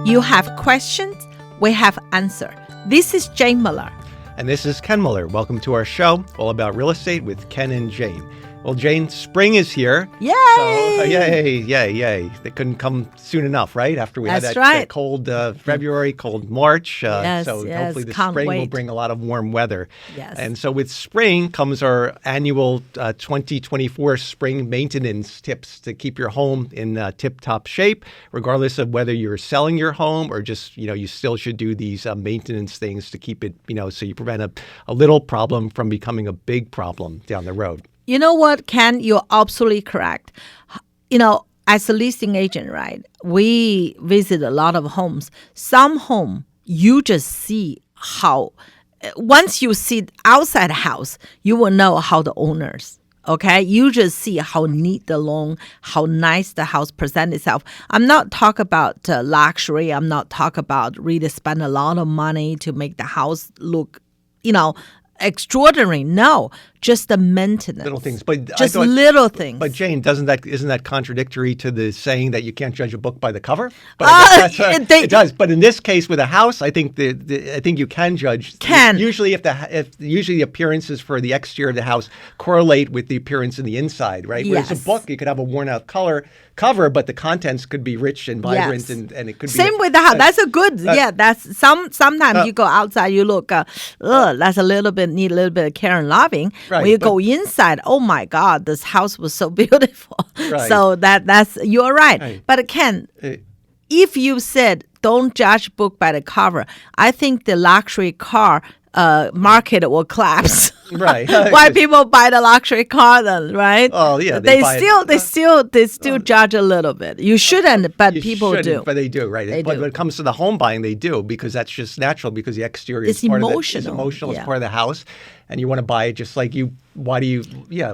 You have questions, we have answer. This is Jane Muller. And this is Ken Muller. Welcome to our show, all about real estate with Ken and Jane. Well, Jane, spring is here. Yay! So, yay. They couldn't come soon enough, right? After we had that cold February, cold March. Hopefully the spring will bring a lot of warm weather. Yes. And so with spring comes our annual 2024 spring maintenance tips to keep your home in tip-top shape, regardless of whether you're selling your home or just, you still should do these maintenance things to keep it, so you prevent a little problem from becoming a big problem down the road. You know what, Ken? You're absolutely correct. As a listing agent, right, we visit a lot of homes. Some home, you just see how, once you see outside the house, you will know how the owners, okay? You just see how neat the lawn, how nice the house presents itself. I'm not talking about luxury. I'm not talking about really spend a lot of money to make the house look, extraordinary. No, just the maintenance. Little things, but little things. But Jane, isn't that contradictory to the saying that you can't judge a book by the cover? But it does. But in this case, with a house, I think you can judge. Usually, if the appearances for the exterior of the house correlate with the appearance in the inside, right? Whereas a book, you could have a worn out cover, but the contents could be rich and vibrant, and it could be same with the house. That's a good. That's sometimes you go outside, you look, that's need a little bit of care and loving. Right, when you go inside, oh my God, this house was so beautiful. Right. So that's you're right. But Ken, if you said don't judge book by the cover, I think the luxury car market will collapse. Right. Why people buy the luxury car then, right? Oh yeah. They still judge a little bit. You shouldn't, but people do. But they do, right? But when it comes to the home buying, they do, because that's just natural, because the exterior is part emotional. It's emotional. It's part of the house, and you want to buy it just like you. Why do you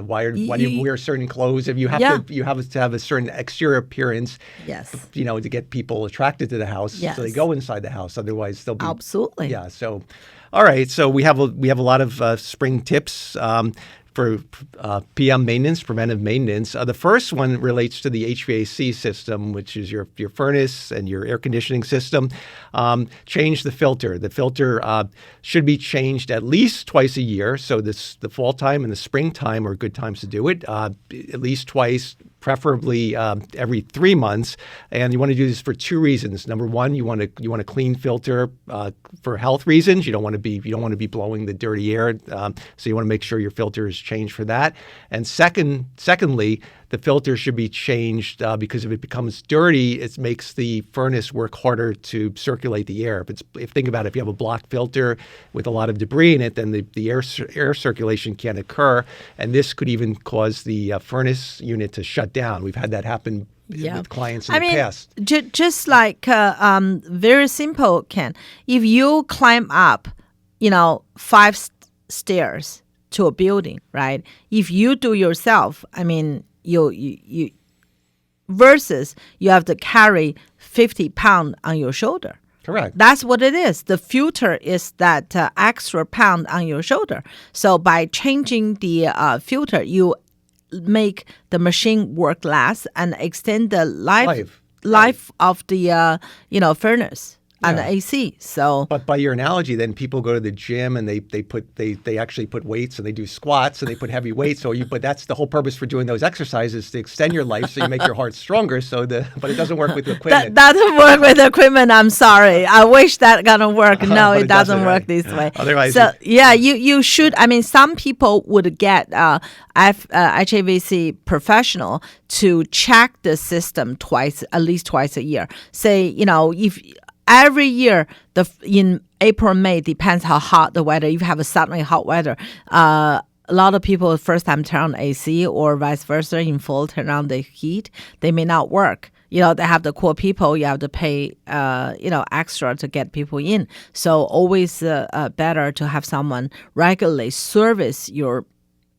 wear certain clothes? If you have to have a certain exterior appearance. Yes. To get people attracted to the house, so they go inside the house. Otherwise, they'll be absolutely. Yeah. So. All right, so we have a lot of spring tips for PM maintenance, preventive maintenance. The first one relates to the HVAC system, which is your furnace and your air conditioning system. Change the filter. The filter should be changed at least twice a year. So the fall time and the springtime are good times to do it. At least twice, preferably every 3 months. And you want to do this for two reasons. Number one, you want a clean filter for health reasons. You don't want to be blowing the dirty air. So you want to make sure your filter is changed for that. And secondly, the filter should be changed because if it becomes dirty, it makes the furnace work harder to circulate the air. Think about it, if you have a blocked filter with a lot of debris in it, then the air circulation can't occur, and this could even cause the furnace unit to shut down. We've had that happen with clients in the past. Just like very simple, Ken. If you climb up, 5 stairs to a building, right? If you do yourself, you versus you have to carry 50 pounds on your shoulder. Correct. That's what it is. The filter is that extra pound on your shoulder. So by changing the filter, you make the machine work last and extend the life of the furnace. And the AC. So, but by your analogy, then people go to the gym and they actually put weights and they do squats and they put heavy weights. But that's the whole purpose for doing those exercises, to extend your life so you make your heart stronger. But it doesn't work with the equipment. That doesn't work with the equipment. I'm sorry. I wish that gonna work. No, it doesn't work this way. Otherwise, you should. Some people would get HVAC professional to check the system at least twice a year. Say, if every year, in April, May, depends how hot the weather. If you have a suddenly hot weather, a lot of people first time turn on AC or vice versa in fall turn on the heat. They may not work. They have to call people. You have to pay, extra to get people in. So always better to have someone regularly service your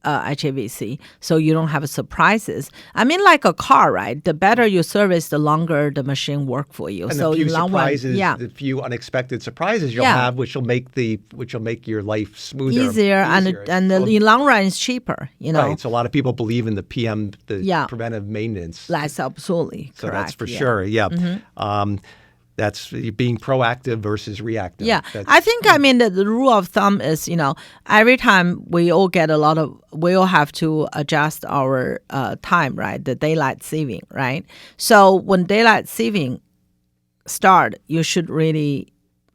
HVAC, so you don't have surprises. Like a car, right? The better you service, the longer the machine work for you. And so the few in long surprises, run, the few unexpected surprises you'll have, which will make your life smoother, easier. And in long run, it's cheaper. Right. So a lot of people believe in the PM, preventive maintenance. That's absolutely correct. So that's for sure. Yeah. Mm-hmm. That's being proactive versus reactive. Yeah, I think, I mean, the rule of thumb is, every time we all have to adjust our time, right? The daylight saving, right? So when daylight saving start, you should really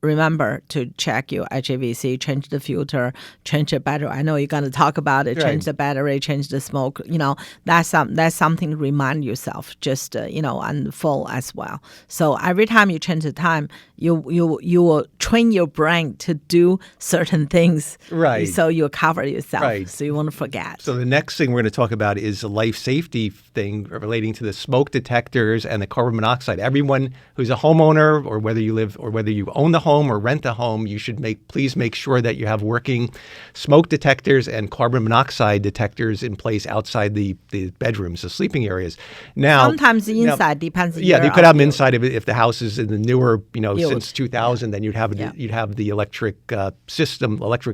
remember to check your HVAC, change the filter, change the battery. I know you're going to talk about it. Change the battery, change the smoke. That's something to remind yourself. Just and full as well. So every time you change the time, you will train your brain to do certain things. Right. So you'll cover yourself. Right. So you won't forget. So the next thing we're going to talk about is a life safety thing relating to the smoke detectors and the carbon monoxide. Everyone who's a homeowner, or whether you own the home or rent a home, you should please make sure that you have working smoke detectors and carbon monoxide detectors in place outside the bedrooms, the sleeping areas. Now, sometimes the inside depends. Yeah, you could have them inside of it if the house is in the newer, since 2000. Then you'd have the electric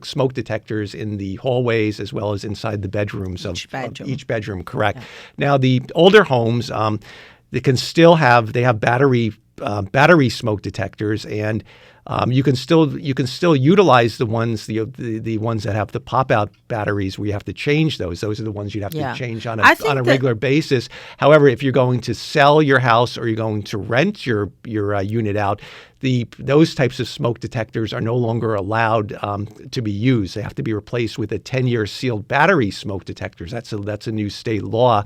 smoke detectors in the hallways as well as inside the bedrooms of each bedroom. Correct. Yeah. Now the older homes, they have battery smoke detectors, and you can still utilize the ones the ones that have the pop out batteries where you have to change those. Those are the ones you'd have to change on a regular basis. However, if you're going to sell your house or you're going to rent your unit out, those types of smoke detectors are no longer allowed to be used. They have to be replaced with a 10-year sealed battery smoke detectors. That's a new state law.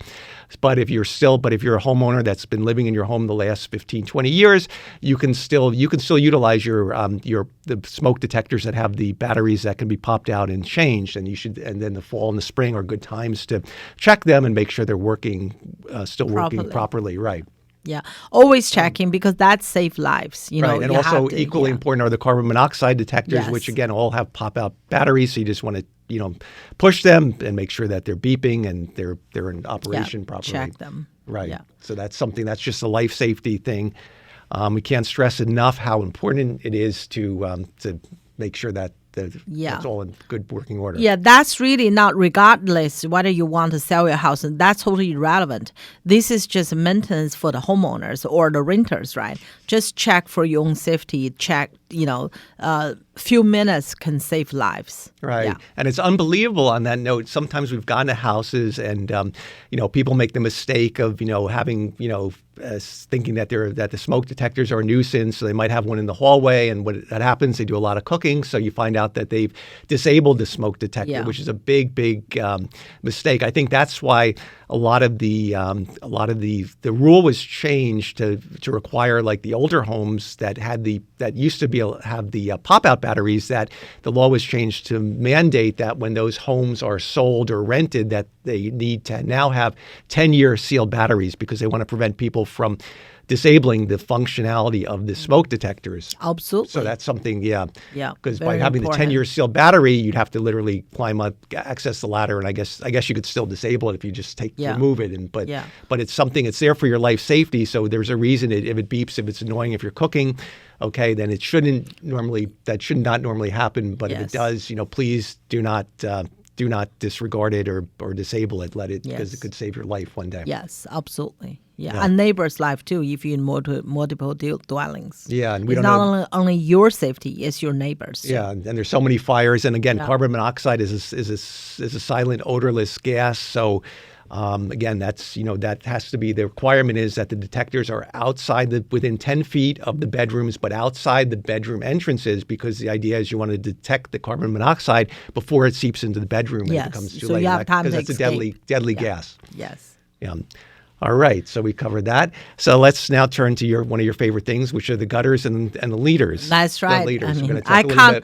But if you're a homeowner that's been living in your home the last 15, 20 years, you can still utilize the smoke detectors that have the batteries that can be popped out and changed. And then the fall and the spring are good times to check them and make sure they're working properly. Right. Yeah, always checking because that saves lives. Right, and also equally important are the carbon monoxide detectors, which again all have pop-out batteries. So you just want to push them and make sure that they're beeping and they're in operation properly. Check them. Right. Yeah. So that's just a life safety thing. We can't stress enough how important it is to make sure that that's all in good working order. Yeah, that's really not regardless whether you want to sell your house. And that's totally irrelevant. This is just maintenance for the homeowners or the renters, right? Just check for your own safety. Check, few minutes can save lives. Right. Yeah. And it's unbelievable on that note. Sometimes we've gone to houses and, people make the mistake of, having, thinking that the smoke detectors are a nuisance. So they might have one in the hallway. And when that happens, they do a lot of cooking. So you find out that they've disabled the smoke detector, which is a big, big mistake. I think that's why a lot of the rule was changed to require, like the older homes that used to have the pop-out batteries, that the law was changed to mandate that when those homes are sold or rented, that they need to now have 10-year sealed batteries because they want to prevent people from disabling the functionality of the smoke detectors. Absolutely. So that's something, yeah. Because by having important. the 10-year sealed battery, you'd have to literally climb up, access the ladder, and I guess you could still disable it if you just remove it. But it's something. It's there for your life safety. So there's a reason if it beeps, if it's annoying, if you're cooking, okay, then it should not normally happen. But if it does, please do not disregard it or disable it. Let it, because it could save your life one day. Yes, absolutely. Yeah, and neighbor's life too. If you're in multiple dwellings. Yeah, and it's not only your safety; it's your neighbors. Yeah, and there's so many fires, and again, carbon monoxide is a silent, odorless gas. So, again, that has to be the requirement is that the detectors are within 10 feet of the bedrooms, but outside the bedroom entrances, because the idea is you want to detect the carbon monoxide before it seeps into the bedroom and it becomes too late. You have time to because it's a deadly gas. Yes. Yeah. All right, so we covered that. So let's now turn to one of your favorite things, which are the gutters and the leaders. That's right. The leaders. I can't.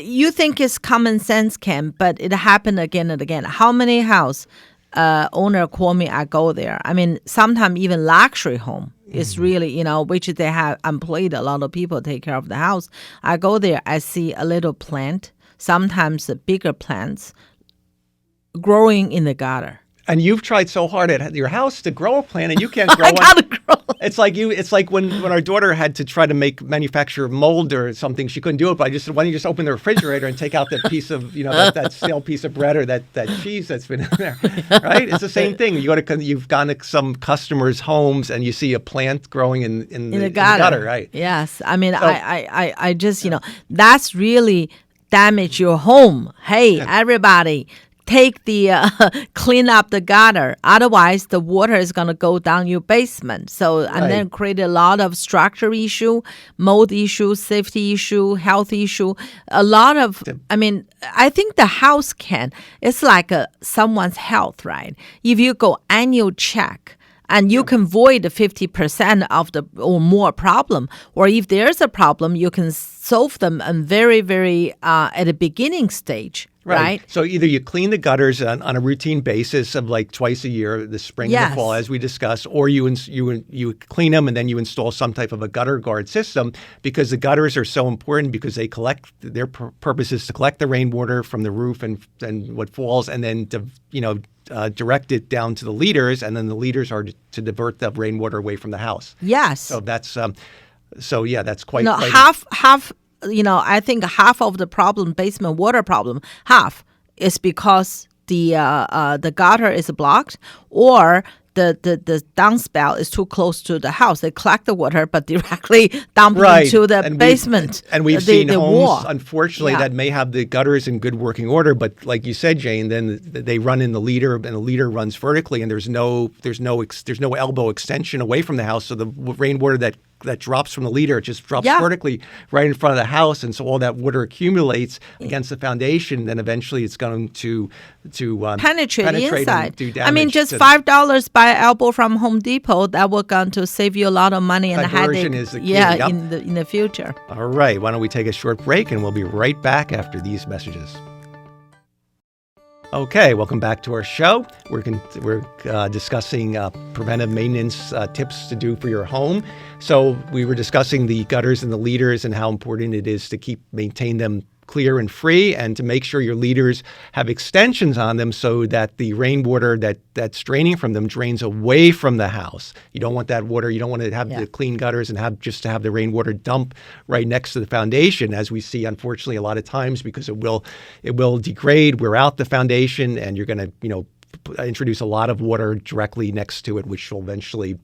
You think it's common sense, Ken, but it happened again and again. How many house owner call me? I go there. I mean, sometimes even luxury home is really, which they have employed a lot of people take care of the house. I go there. I see a little plant, sometimes the bigger plants, growing in the gutter. And you've tried so hard at your house to grow a plant, and you can't grow I one. gotta grow. It's like when our daughter had to try to manufacture mold or something, she couldn't do it. But I just said, why don't you just open the refrigerator and take out that piece of, that stale piece of bread or that cheese that's been in there, right? It's the same thing. You've gone to some customers' homes and you see a plant growing in the gutter, right? Yes, I mean, I just that's really damage your home. Hey, everybody. Take the clean up the gutter. Otherwise, the water is going to go down your basement. So and then create a lot of structure issue, mold issue, safety issue, health issue. A lot of. I mean, I think the house can. It's like someone's health, right? If you go annual check. And you can void 50% of the or more problem. Or if there's a problem, you can solve them and very, very at the beginning stage. Right. So either you clean the gutters on a routine basis of like twice a year, the spring and the fall, as we discussed, or you clean them and then you install some type of a gutter guard system, because the gutters are so important because they collect, their purpose is to collect the rainwater from the roof and what falls, and then direct it down to the leaders, and then the leaders are to divert the rainwater away from the house. Yes. So that's that's quite half. I think half of the problem, basement water problem, half is because the gutter is blocked, or the downspout is too close to the house. They collect the water, but directly dump into the basement. And we've seen homes, unfortunately, that may have the gutters in good working order, but like you said, Jane, then they run in the leader, and the leader runs vertically, and there's no elbow extension away from the house, so the rainwater that drops from the leader, it just drops vertically right in front of the house, and so all that water accumulates against the foundation. Then eventually, it's going to penetrate the inside. And do damage. I mean, just $5 by elbow from Home Depot, that will going to save you a lot of money and headache. Is the key. In the future. All right, why don't we take a short break, and we'll be right back after these messages. Okay, welcome back to our show. We're discussing preventive maintenance tips to do for your home. So we were discussing the gutters and the leaders and how important it is to maintain them clear and free, and to make sure your leaders have extensions on them so that the rainwater that's draining from them drains away from the house. You don't want that water. You don't want to have the clean gutters and have the rainwater dump right next to the foundation, as we see, unfortunately, a lot of times, because it will degrade, wear out the foundation, and you're going to introduce a lot of water directly next to it, which will eventually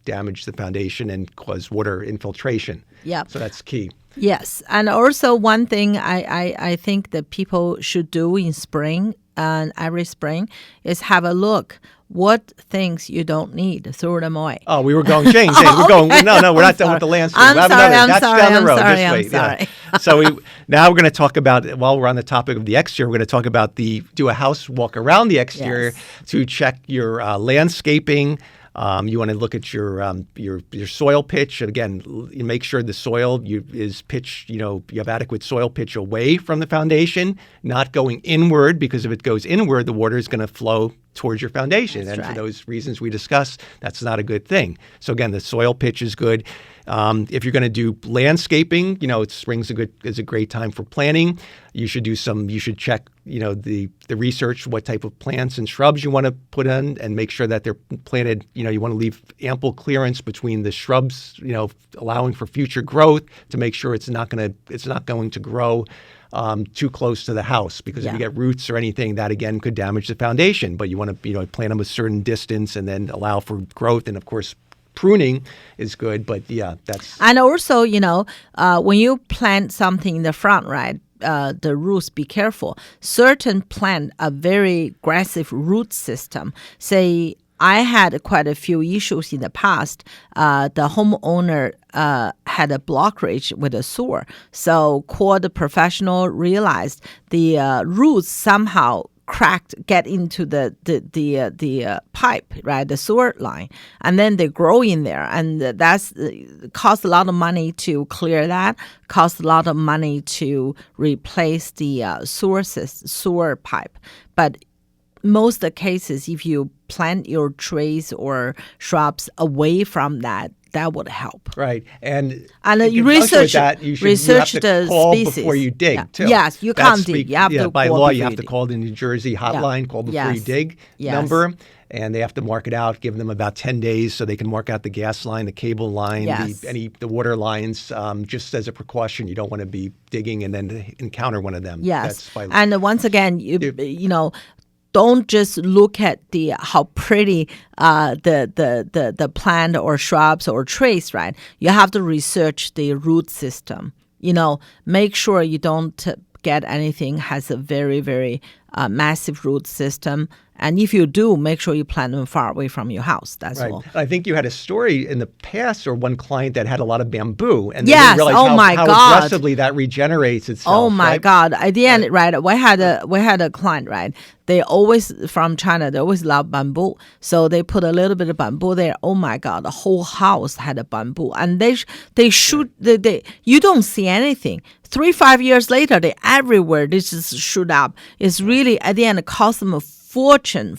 damage the foundation and cause water infiltration. Yeah. So that's key. Yes. And also one thing I think that people should do in spring and every spring is have a look what things you don't need. Throw them away. Oh, we were going, Jane, we're going, no, we're not done with the landscape. I'm sorry. Down the road. I'm sorry. So now we're going to talk about, while we're on the topic of the exterior, we're going to talk about do a house walk around the exterior to check your landscaping. You want to look at your soil pitch. And again, you make sure the soil is pitched, you have adequate soil pitch away from the foundation, not going inward, because if it goes inward, the water is going to flow towards your foundation. For those reasons we discussed, that's not a good thing. So again, the soil pitch is good. If you're going to do landscaping, spring's is a great time for planting. You should check, the research, what type of plants and shrubs you want to put in, and make sure that they're planted. You want to leave ample clearance between the shrubs, allowing for future growth, to make sure it's not going to grow too close to the house, because if you get roots or anything, that again could damage the foundation. But you want to plant them a certain distance and then allow for growth, and of course pruning is good. But that's, and also when you plant something in the front, right, the roots, be careful. Certain plant a very aggressive root system. Say I had quite a few issues in the past. The homeowner had a blockage with a sewer. So called the professional, realized the roots somehow cracked, get into the pipe, right, the sewer line, and then they grow in there, and that's cost a lot of money to clear that, cost a lot of money to replace the sewer pipe. But most of the cases, if you plant your trees or shrubs away from that that would help. Right. And you in conjunction research with that, you research have to the call species before you dig, Yeah. too. Yes, you That's can't dig. You have to by call law, before you have you to dig. call the New Jersey hotline, call before you Yes. dig Yes. number, and they have to mark it out, give them about 10 days so they can mark out the gas line, the cable line, Yes. the water lines, just as a precaution. You don't want to be digging and then encounter one of them. Yes, That's by and once again, you know, don't just look at how pretty the plant or shrubs or trees, right? You have to research the root system. You know, make sure you don't get anything has a very, very massive root system. And if you do, make sure you plant them far away from your house. That's Right. all. I think you had a story in the past, or one client that had a lot of bambooo, and they Yes. didn't realize Oh, how, my how God. aggressively that regenerates itself. Oh my right? God! At the end, right? We had a client, right? They always from China. They always love bamboo, so they put a little bit of bamboo there. Oh my God! The whole house had a bamboo, and they shoot. You don't see anything. 3-5 years later, they everywhere. They just shoot up. It's really at the end it costs them a fortune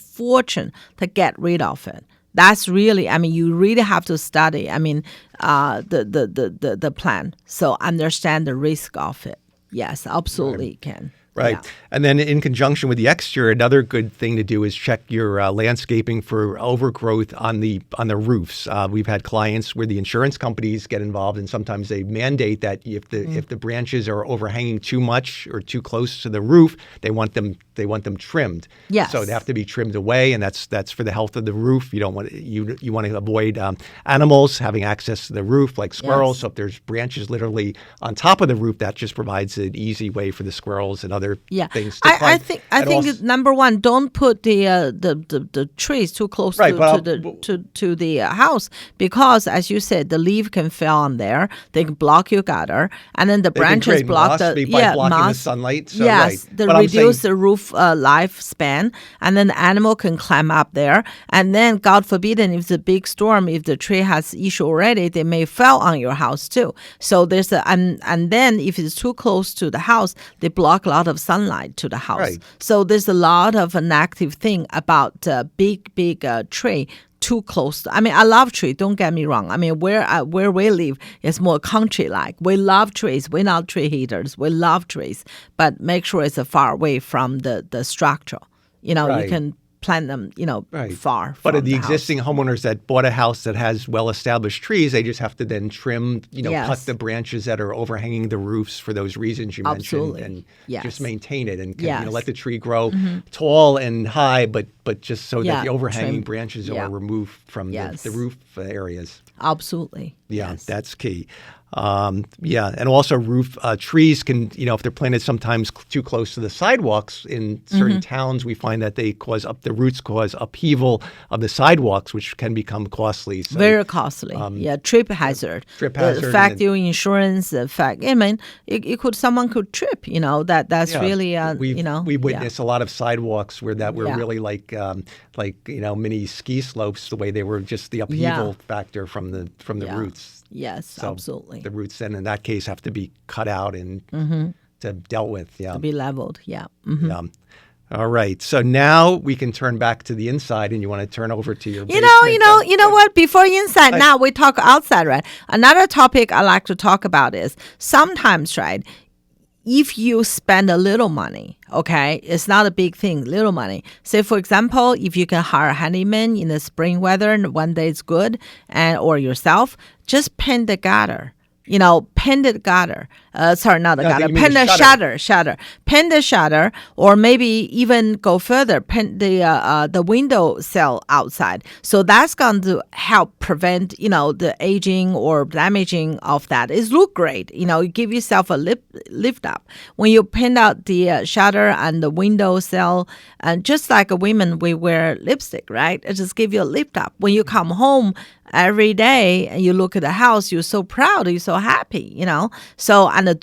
to get rid of it. That's really, I mean, you really have to study. I mean, the plan, so understand the risk of it. Yes, absolutely, you can. Right. Yeah. And then in conjunction with the exterior, another good thing to do is check your landscaping for overgrowth on the roofs. We've had clients where the insurance companies get involved, and sometimes they mandate that if the branches are overhanging too much or too close to the roof, they want them trimmed. Yes. So they have to be trimmed away, and that's for the health of the roof. You don't want you want to avoid animals having access to the roof, like squirrels. Yes. So if there's branches literally on top of the roof, that just provides an easy way for the squirrels and other things to I climb. think And also- number one, don't put the trees too close Right, to the house, because as you said, the leaf can fall on there. They can block your gutter, and then the They can branches create block moss the by blocking the moss. sunlight. So, Yes, right. they But I'm reduce saying- the roof lifespan, and then the animal can climb up there. And then, God forbid, if it's a big storm, if the tree has issue already, they may fall on your house too. So there's and then if it's too close to the house, they block a lot of sunlight to the house. Right. So there's a lot of negative thing about big tree too close. I mean, I love tree. Don't get me wrong. I mean, where we live is more country-like. We love trees. We're not tree haters. We love trees, but make sure it's far away from the structure. You know, Right. you can plant them, Right. far But from the house. existing homeowners that bought a house that has well-established trees, they just have to then trim, Yes. cut the branches that are overhanging the roofs for those reasons you Absolutely. mentioned, and Yes. just maintain it and Yes. Mm-hmm. let the tree grow tall and high, but just so Yeah, that the overhanging trim. branches Yeah. are removed from Yes. the roof areas. Absolutely. Yeah, Yes. that's key. And also roof trees can, if they're planted sometimes too close to the sidewalks in certain towns, we find that the roots cause upheaval of the sidewalks, which can become costly. So, Very costly. Trip hazard. Trip hazard, The and fact then- your insurance, the fact, I mean, someone could trip. That's yeah, really, we witnessed a lot of sidewalks where that were Yeah. really like mini ski slopes, the way they were, just the upheaval factor from the Yeah. roots. Yes, So absolutely. the roots then in that case have to be cut out and to dealt with. Yeah. To be leveled. Yeah. Mhm. Yeah. All right. So now we can turn back to the inside, and you want to turn over to your You know what? Before inside, Right. now we talk outside, right? Another topic I like to talk about is sometimes, right? If you spend a little money, okay, it's not a big thing, little money. Say, for example, if you can hire a handyman in the spring weather and one day it's good, or yourself, just paint the gutter. Paint the gutter. Sorry, not the No, gutter. you mean Paint the the shutter. Paint the shutter, or maybe even go further. Paint the window sill outside. So that's going to help prevent the aging or damaging of that. It look great. You give yourself a lift up when you paint out the shutter and the window sill. And just like a women, we wear lipstick, right? It just give you a lift up when you come home every day and you look at the house. You're so proud. You're so happy. So, and the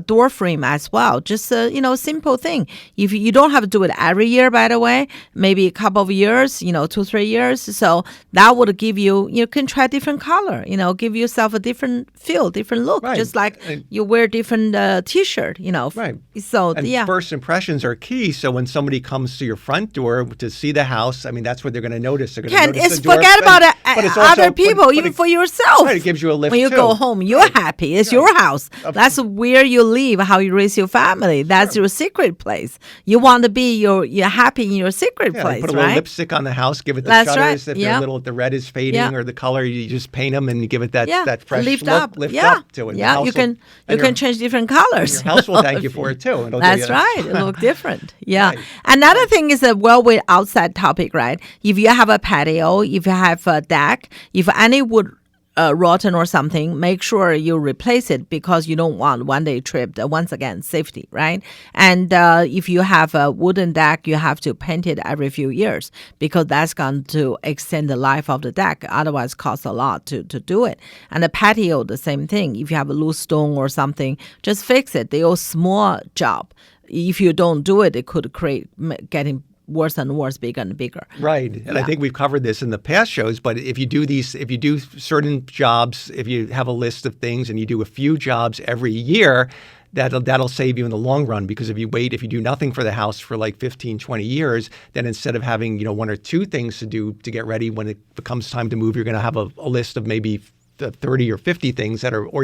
door frame as well. Just a simple thing. If you don't have to do it every year, by the way, maybe a couple of years, 2-3 years. So that would give you can try different color, give yourself a different feel, different look, right. just like you wear different T-shirt, Right. So, and first impressions are key. So when somebody comes to your front door to see the house, I mean, that's what they're going to notice. They're going to notice the door. Forget about other also, people, even for yourself. Right, it gives you a lift when you too. go home, you're happy. It's your house. That's where you live, how you raise your family. That's your secret place. You want to be you're happy in your secret place, put a right? little lipstick on the house, give it the That's shutters. right. If the red is fading or the color, you just paint them and you give it that fresh lift look, up. lift up to it. Yeah, you can change different colors. Your house will thank you for it too. That's right. It'll look different. Yeah. Right. Another thing is with outside topic, right? If you have a patio, if you have a deck, if any wood rotten or something, make sure you replace it because you don't want one day tripped. Once again, safety, right? And if you have a wooden deck, you have to paint it every few years because that's going to extend the life of the deck. Otherwise, costs a lot to do it. And the patio, the same thing. If you have a loose stone or something, just fix it. They're a small job. If you don't do it, it could create getting worse and worse, bigger and bigger. Right. And I think we've covered this in the past shows, but if you do certain jobs, if you have a list of things and you do a few jobs every year, that'll save you in the long run, because if you do nothing for the house for like 15, 20 years, then instead of having, one or two things to do to get ready when it becomes time to move, you're going to have a list of maybe 30 or 50 things that are, or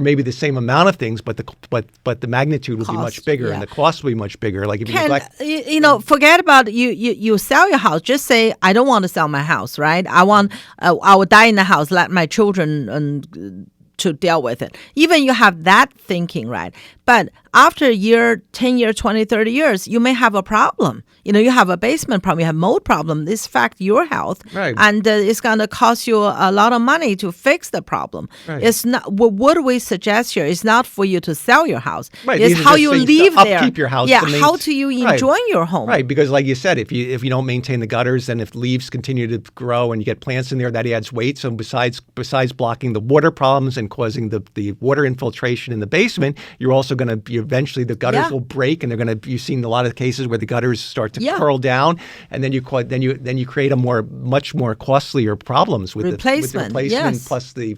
maybe the same amount of things, but the magnitude will be much bigger and the cost will be much bigger. Like if you neglect, forget about you sell your house. Just say, I don't want to sell my house, right? I will die in the house. Let my children to deal with it. Even you have that thinking, right? But after a year, 10 years, 20, 30 years, you may have a problem. You have a basement problem, you have mold problem. This affects your health. Right. And it's going to cost you a lot of money to fix the problem. Right. It's not what we suggest here is not for you to sell your house. Right. It's how you live there. Upkeep your house. Yeah, how do you enjoy your home? Right, because like you said, if you don't maintain the gutters, then if leaves continue to grow and you get plants in there, that adds weight. So besides blocking the water problems and causing the water infiltration in the basement, you're also going to eventually the gutters will break, and you've seen a lot of cases where the gutters start to curl down, and then you create much more costlier problems with the replacement plus the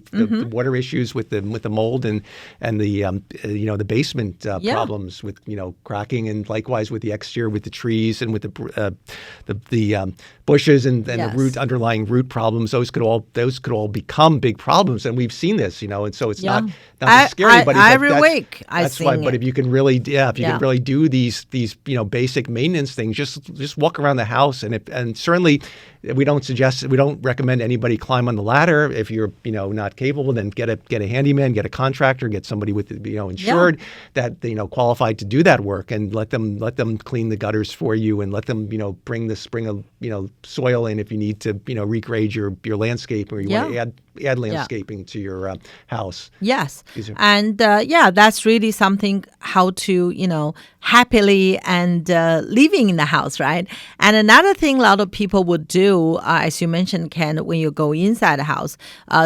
water issues with the mold and the basement problems with cracking, and likewise with the exterior with the trees and with the bushes and the underlying root problems. Those could all become big problems, and we've seen this, and so it's not scary. But every week that's why. But if you can really do these basic maintenance things, just walk around the house, and certainly we don't recommend anybody climb on the ladder. If you're not capable, then get a handyman, get a contractor, get somebody with insured that qualified to do that work, and let them clean the gutters for you, and let them bring soil in if you need to regrade your landscape, or you want to add landscaping to your house. Yes. And that's really something how to, happily and living in the house, right? And another thing a lot of people would do, as you mentioned, Ken, when you go inside the house,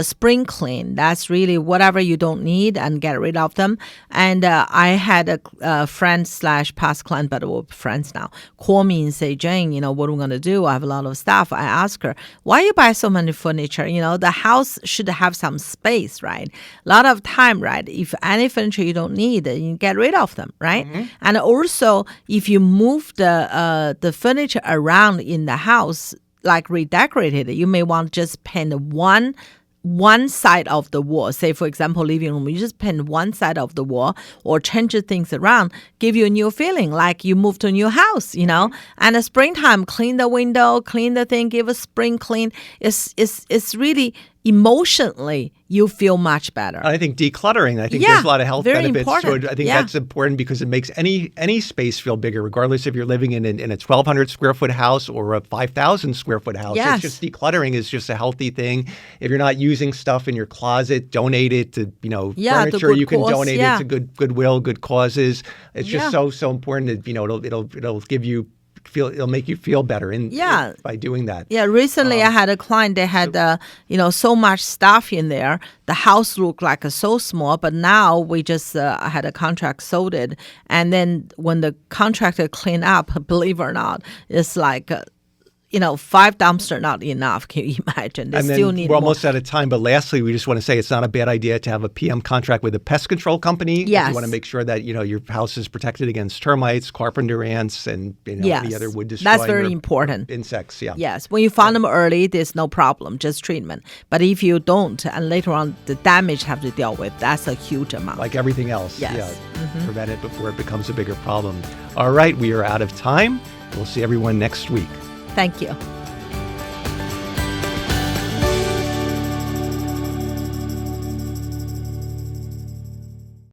spring clean. That's really whatever you don't need and get rid of them. And I had a friend / past client, but we're friends now, call me and say, Jane, what are we going to do? I have a lot of stuff. I ask her, why you buy so many furniture? The house should have some space, right? A lot of time, right? If any furniture you don't need, you get rid of them, right? Mm-hmm. And also, if you move the furniture around in the house, like redecorate it, you may want to just paint one side of the wall. Say, for example, living room, you just paint one side of the wall or change things around, give you a new feeling like you moved to a new house, And the springtime, clean the window, clean the thing, give a spring clean. It's really emotionally you feel much better. I think decluttering, there's a lot of health benefits important. to it. I think that's important because it makes any space feel bigger, regardless if you're living in a 1,200 square foot house or a 5,000 square foot house. Yes. It's just decluttering is just a healthy thing. If you're not using stuff in your closet, donate it to furniture. You can donate it to goodwill, good causes. It's just so important that it'll give you it'll make you feel better by doing that. Yeah, recently I had a client, they had, so much stuff in there. The house looked like so small, but now we just had a contract sold it. And then when the contractor clean up, believe it or not, it's like, 5 dumpster not enough. Can you imagine? They and still then need we're more. almost out of time, but lastly, we just want to say it's not a bad idea to have a PM contract with a pest control company. Yes. You want to make sure that, your house is protected against termites, carpenter ants, and any other wood destroying. That's very important. Insects, yeah. Yes. When you find them early, there's no problem, just treatment. But if you don't, and later on the damage have to deal with, that's a huge amount. Like everything else. Yes. Yeah. Prevent it before it becomes a bigger problem. All right, we are out of time. We'll see everyone next week. Thank you.